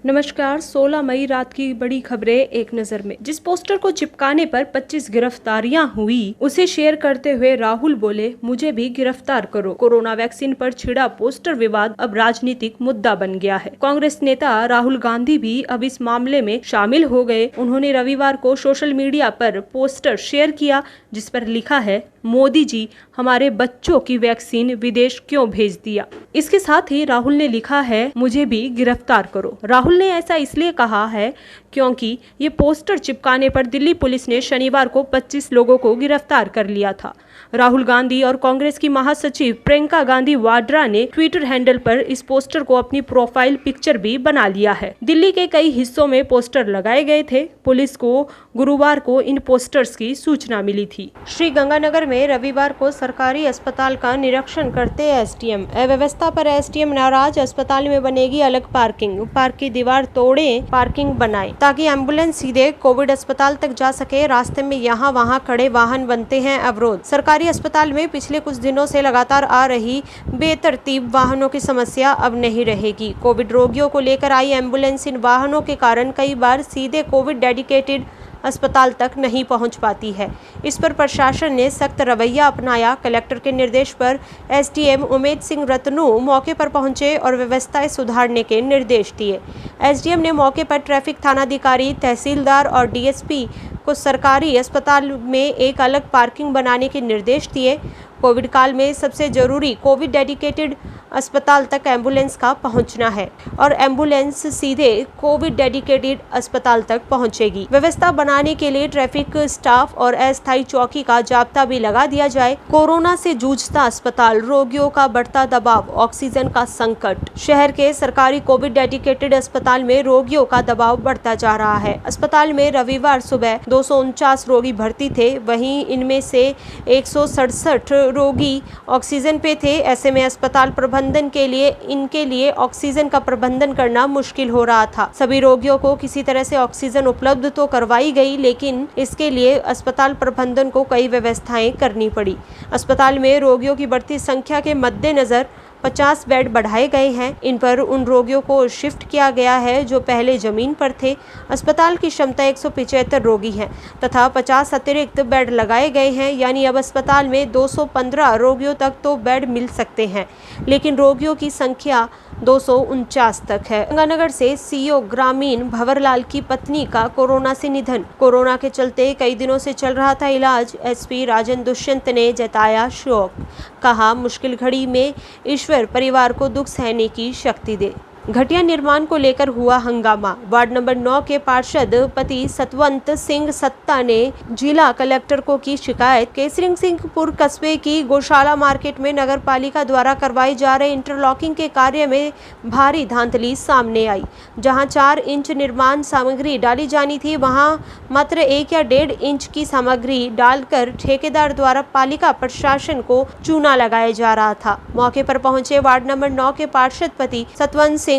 नमस्कार। 16 मई रात की बड़ी खबरें एक नजर में। जिस पोस्टर को चिपकाने पर 25 गिरफ्तारियां हुई, उसे शेयर करते हुए राहुल बोले, मुझे भी गिरफ्तार करो। कोरोना वैक्सीन पर छिड़ा पोस्टर विवाद अब राजनीतिक मुद्दा बन गया है। कांग्रेस नेता राहुल गांधी भी अब इस मामले में शामिल हो गए। उन्होंने रविवार को सोशल मीडिया पर पोस्टर शेयर किया, जिस पर लिखा है, मोदी जी, हमारे बच्चों की वैक्सीन विदेश क्यों भेज दिया। इसके साथ ही राहुल ने लिखा है, मुझे भी गिरफ्तार करो। राहुल ने ऐसा इसलिए कहा है क्योंकि ये पोस्टर चिपकाने पर दिल्ली पुलिस ने शनिवार को 25 लोगों को गिरफ्तार कर लिया था। राहुल गांधी और कांग्रेस की महासचिव प्रियंका गांधी वाड्रा ने ट्विटर हैंडल पर इस पोस्टर को अपनी प्रोफाइल पिक्चर भी बना लिया है। दिल्ली के कई हिस्सों में पोस्टर लगाए गए थे। पुलिस को गुरुवार को इन पोस्टर्स की सूचना मिली थी। श्री गंगानगर में रविवार को सरकारी अस्पताल का निरीक्षण करते एसडीएम। अव्यवस्था पर एसडीएम नाराज। अस्पताल में बनेगी अलग पार्किंग। पार्क की दीवार तोड़े, पार्किंग बनाए ताकि एम्बुलेंस सीधे कोविड अस्पताल तक जा सके। रास्ते में यहाँ वहाँ खड़े वाहन बनते हैं अवरोध। सरकारी अस्पताल में पिछले कुछ दिनों से लगातार आ रही बेतरतीब वाहनों की समस्या अब नहीं रहेगी। कोविड रोगियों को लेकर आई एम्बुलेंस इन वाहनों के कारण कई बार सीधे कोविड डेडिकेटेड अस्पताल तक नहीं पहुंच पाती है। इस पर प्रशासन ने सख्त रवैया अपनाया। कलेक्टर के निर्देश पर एसडीएम उमेद सिंह रतनू मौके पर पहुंचे और व्यवस्थाएं सुधारने के निर्देश दिए। एसडीएम ने मौके पर ट्रैफिक थानाधिकारी, तहसीलदार और डीएसपी को सरकारी अस्पताल में एक अलग पार्किंग बनाने के निर्देश दिए। कोविड काल में सबसे जरूरी कोविड डेडिकेटेड अस्पताल तक एम्बुलेंस का पहुंचना है और एम्बुलेंस सीधे कोविड डेडिकेटेड अस्पताल तक पहुंचेगी। व्यवस्था बनाने के लिए ट्रैफिक स्टाफ और अस्थायी चौकी का जाब्ता भी लगा दिया जाए। कोरोना से जूझता अस्पताल, रोगियों का बढ़ता दबाव, ऑक्सीजन का संकट। शहर के सरकारी कोविड डेडिकेटेड अस्पताल में रोगियों का दबाव बढ़ता जा रहा है। अस्पताल में रविवार सुबह 249 रोगी भर्ती थे, वहीं इनमें से 167 रोगी ऑक्सीजन पे थे। ऐसे में अस्पताल प्रबंधन के लिए इनके लिए ऑक्सीजन का प्रबंधन करना मुश्किल हो रहा था। सभी रोगियों को किसी तरह से ऑक्सीजन उपलब्ध तो करवाई गई, लेकिन इसके लिए अस्पताल प्रबंधन को कई व्यवस्थाएं करनी पड़ी। अस्पताल में रोगियों की बढ़ती संख्या के मद्देनजर 50 बेड बढ़ाए गए हैं। इन पर उन रोगियों को शिफ्ट किया गया है जो पहले जमीन पर थे। अस्पताल की क्षमता 175 रोगी है तथा 50 अतिरिक्त बेड लगाए गए हैं, यानी अब अस्पताल में 215 रोगियों तक तो बेड मिल सकते हैं, लेकिन रोगियों की संख्या 249 तक है। गंगानगर से सीओ ग्रामीण भंवरलाल की पत्नी का कोरोना से निधन। कोरोना के चलते कई दिनों से चल रहा था इलाज। एसपी राजन दुष्यंत ने जताया शोक। कहा, मुश्किल घड़ी में ईश्वर परिवार को दुख सहने की शक्ति दे। घटिया निर्माण को लेकर हुआ हंगामा। वार्ड नंबर 9 के पार्षद पति सतवंत सिंह सत्ता ने जिला कलेक्टर को की शिकायत। केसरी सिंहपुर कस्बे की गौशाला मार्केट में नगर पालिका द्वारा करवाई जा रहे इंटरलॉकिंग के कार्य में भारी धांधली सामने आई। जहां 4 इंच निर्माण सामग्री डाली जानी थी, वहां मात्र 1 या 1.5 इंच की सामग्री डालकर ठेकेदार द्वारा पालिका प्रशासन को चूना लगाया जा रहा था। मौके पर पहुंचे वार्ड नंबर 9 के पार्षद पति सतवंत सिंह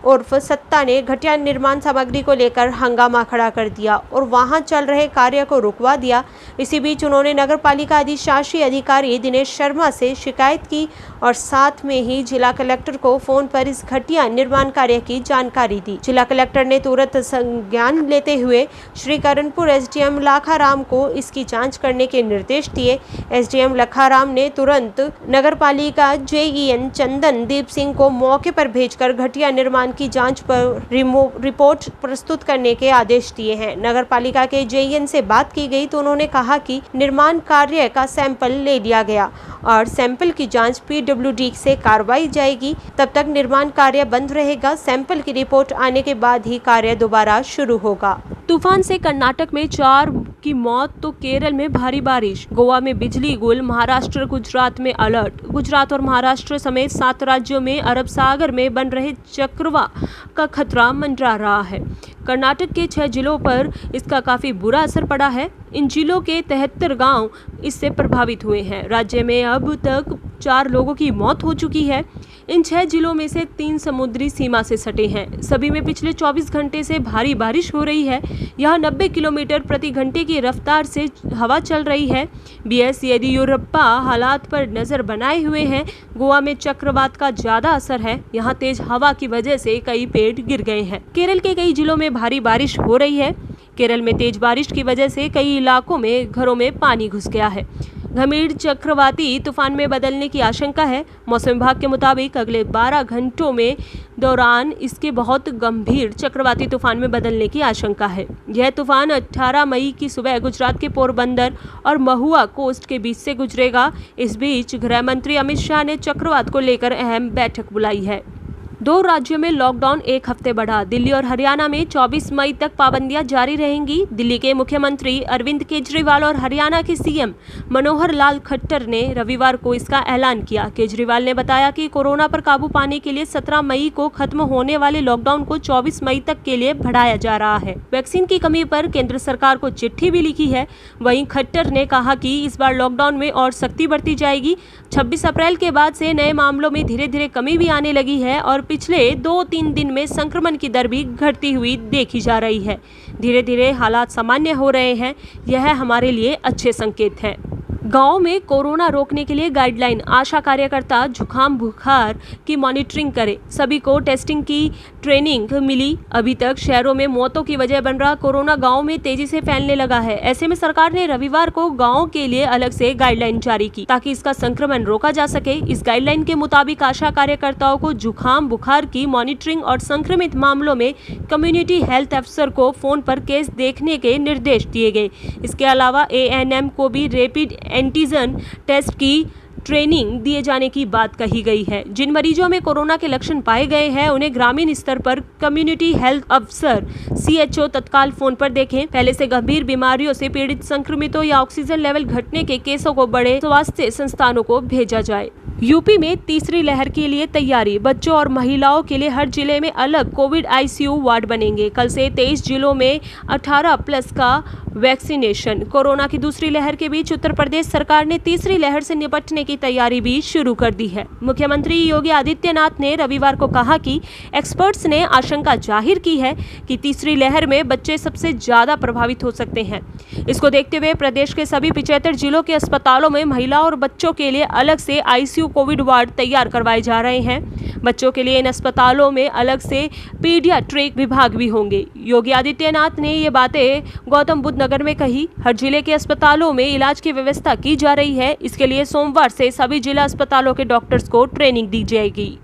उर्फ सत्ता ने घटिया निर्माण सामग्री को लेकर हंगामा खड़ा कर दिया और वहां चल रहे कार्य को रुकवा दिया। इसी बीच उन्होंने नगर पालिका अधिशासी अधिकारी दिनेश शर्मा से शिकायत की और साथ में ही जिला कलेक्टर को फोन पर इस घटिया निर्माण कार्य की जानकारी दी। जिला कलेक्टर ने तुरंत संज्ञान लेते हुए श्री करणपुर एसडीएम लाखाराम को इसकी जांच करने के निर्देश दिए। एसडीएम लाखाराम ने तुरंत नगर पालिका जेईएन चंदन दीप सिंह को मौके पर भेजकर घटिया निर्माण की जांच पर रिपोर्ट प्रस्तुत करने के आदेश दिए हैं। नगर पालिका के जेईएन से बात की गई तो उन्होंने कहा कि निर्माण कार्य का सैंपल ले लिया गया और सैंपल की जांच पीडब्ल्यूडी से करवाई जाएगी। तब तक निर्माण कार्य बंद रहेगा। सैंपल की रिपोर्ट आने के बाद ही कार्य दोबारा शुरू होगा। तूफान से कर्नाटक में 4 की मौत तो केरल में भारी बारिश। गोवा में बिजली गुल। महाराष्ट्र गुजरात में अलर्ट। गुजरात और महाराष्ट्र समेत 7 राज्यों में अरब सागर में बन रहे चक्रवात का खतरा मंडरा रहा है। कर्नाटक के 6 जिलों पर इसका काफी बुरा असर पड़ा है। इन जिलों के 73 गांव इससे प्रभावित हुए हैं। राज्य में अब तक 4 लोगों की मौत हो चुकी है। इन 6 जिलों में से 3 समुद्री सीमा से सटे हैं। सभी में पिछले 24 घंटे से भारी बारिश हो रही है। यहाँ 90 किलोमीटर प्रति घंटे की रफ्तार से हवा चल रही है। बीएस येदियुरप्पा हालात पर नजर बनाए हुए हैं। गोवा में चक्रवात का ज्यादा असर है। यहाँ तेज हवा की वजह से कई पेड़ गिर गए हैं। केरल के कई जिलों में भारी बारिश हो रही है। केरल में तेज बारिश की वजह से कई इलाकों में घरों में पानी घुस गया है। गंभीर चक्रवाती तूफान में बदलने की आशंका है। मौसम विभाग के मुताबिक अगले 12 घंटों में दौरान इसके बहुत गंभीर चक्रवाती तूफान में बदलने की आशंका है। यह तूफान 18 मई की सुबह गुजरात के पोरबंदर और महुआ कोस्ट के बीच से गुजरेगा। इस बीच गृह मंत्री अमित शाह ने चक्रवात को लेकर अहम बैठक बुलाई है। 2 राज्यों में लॉकडाउन 1 हफ्ते बढ़ा। दिल्ली और हरियाणा में 24 मई तक पाबंदियां जारी रहेंगी। दिल्ली के मुख्यमंत्री अरविंद केजरीवाल और हरियाणा के सीएम मनोहर लाल खट्टर ने रविवार को इसका ऐलान किया। केजरीवाल ने बताया कि कोरोना पर काबू पाने के लिए 17 मई को खत्म होने वाले लॉकडाउन को 24 मई तक के लिए बढ़ाया जा रहा है। वैक्सीन की कमी पर केंद्र सरकार को चिट्ठी भी लिखी है। वहीं खट्टर ने कहा कि इस बार लॉकडाउन में और सख्ती बढ़ती जाएगी। 26 अप्रैल के बाद से नए मामलों में धीरे धीरे कमी भी आने लगी है और पिछले 2-3 दिन में संक्रमण की दर भी घटती हुई देखी जा रही है। धीरे धीरे हालात सामान्य हो रहे हैं। यह हमारे लिए अच्छे संकेत हैं। गांव में कोरोना रोकने के लिए गाइडलाइन। आशा कार्यकर्ता जुकाम बुखार की मॉनिटरिंग करें। सभी को टेस्टिंग की ट्रेनिंग मिली। अभी तक शहरों में मौतों की वजह बन रहा कोरोना गांव में तेजी से फैलने लगा है। ऐसे में सरकार ने रविवार को गांव के लिए अलग से गाइडलाइन जारी की ताकि इसका संक्रमण रोका जा सके। इस गाइडलाइन के मुताबिक आशा कार्यकर्ताओं को जुकाम बुखार की मॉनिटरिंग और संक्रमित मामलों में कम्युनिटी हेल्थ अफसर को फोन पर केस देखने के निर्देश दिए गए। इसके अलावा एएनएम को भी रैपिड एंटीजन टेस्ट की ट्रेनिंग दिए जाने की बात कही गई है। जिन मरीजों में कोरोना के लक्षण पाए गए हैं उन्हें ग्रामीण स्तर पर कम्युनिटी हेल्थ अफसर सीएचओ तत्काल फोन पर देखें। पहले से गंभीर बीमारियों से पीड़ित संक्रमितों या ऑक्सीजन लेवल घटने के केसों को बड़े स्वास्थ्य संस्थानों को भेजा जाए। यूपी में तीसरी लहर के लिए तैयारी। बच्चों और महिलाओं के लिए हर जिले में अलग कोविड आईसीयू वार्ड बनेंगे। कल से 23 जिलों में 18+ का वैक्सीनेशन। कोरोना की दूसरी लहर के बीच उत्तर प्रदेश सरकार ने तीसरी लहर से निपटने की तैयारी भी शुरू कर दी है। मुख्यमंत्री योगी आदित्यनाथ ने रविवार को कहा कि एक्सपर्ट्स ने आशंका जाहिर की है कि तीसरी लहर में बच्चे सबसे ज्यादा प्रभावित हो सकते हैं। इसको देखते हुए प्रदेश के सभी 75 जिलों के अस्पतालों में महिलाओं और बच्चों के लिए अलग से आईसीयू कोविड वार्ड तैयार करवाए जा रहे हैं। बच्चों के लिए इन अस्पतालों में अलग से पीडियाट्रिक विभाग भी होंगे। योगी आदित्यनाथ ने ये बातें गौतम बुद्ध नगर में कही। हर जिले के अस्पतालों में इलाज की व्यवस्था की जा रही है। इसके लिए सोमवार से सभी जिला अस्पतालों के डॉक्टर्स को ट्रेनिंग दी जाएगी।